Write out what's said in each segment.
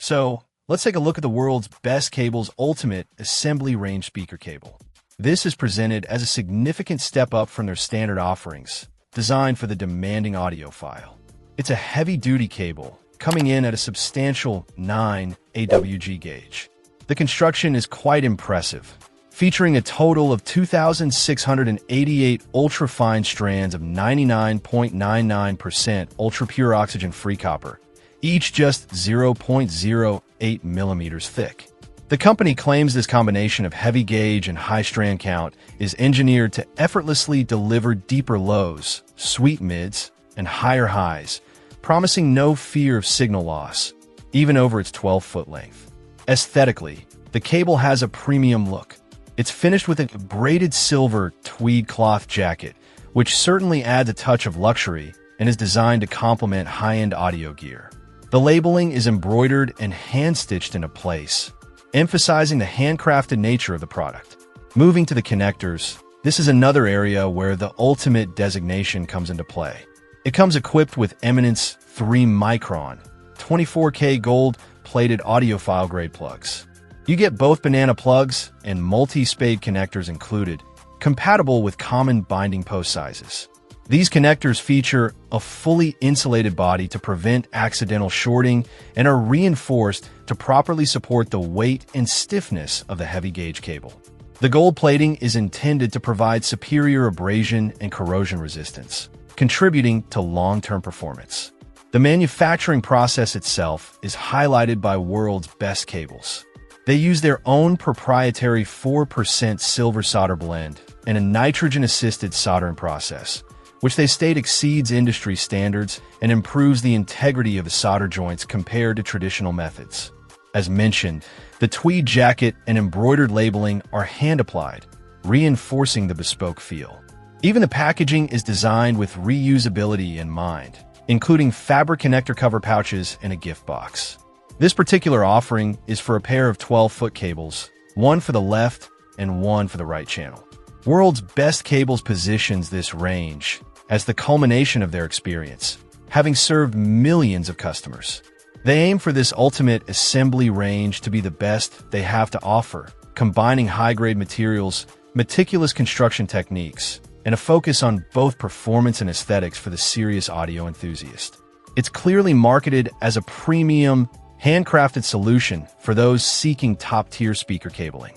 So, let's take a look at the world's best cable's ultimate assembly range speaker cable. This is presented as a significant step up from their standard offerings, designed for the demanding audiophile. It's a heavy-duty cable, coming in at a substantial 9 AWG gauge. The construction is quite impressive, featuring a total of 2,688 ultra-fine strands of 99.99% ultra-pure oxygen-free copper, each just 0.08 millimeters thick. The company claims this combination of heavy gauge and high strand count is engineered to effortlessly deliver deeper lows, sweet mids, and higher highs, promising no fear of signal loss, even over its 12-foot length. Aesthetically, the cable has a premium look. It's finished with a braided silver tweed cloth jacket, which certainly adds a touch of luxury and is designed to complement high-end audio gear. The labeling is embroidered and hand-stitched into place, emphasizing the handcrafted nature of the product. Moving to the connectors, this is another area where the ultimate designation comes into play. It comes equipped with Eminence 3-micron, 24K gold-plated audiophile-grade plugs. You get both banana plugs and multi-spade connectors included, compatible with common binding post sizes. These connectors feature a fully insulated body to prevent accidental shorting and are reinforced to properly support the weight and stiffness of the heavy gauge cable. The gold plating is intended to provide superior abrasion and corrosion resistance, contributing to long-term performance. The manufacturing process itself is highlighted by world's best cables. They use their own proprietary 4% silver solder blend and a nitrogen-assisted soldering process, which they state exceeds industry standards and improves the integrity of the solder joints compared to traditional methods. As mentioned, the tweed jacket and embroidered labeling are hand-applied, reinforcing the bespoke feel. Even the packaging is designed with reusability in mind, including fabric connector cover pouches and a gift box. This particular offering is for a pair of 12-foot cables, one for the left and one for the right channel. World's Best Cables positions this range as the culmination of their experience, having served millions of customers. They aim for this ultimate assembly range to be the best they have to offer, combining high-grade materials, meticulous construction techniques, and a focus on both performance and aesthetics for the serious audio enthusiast. It's clearly marketed as a premium, handcrafted solution for those seeking top-tier speaker cabling.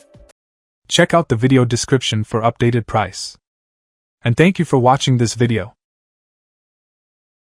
Check out the video description for updated price. And thank you for watching this video.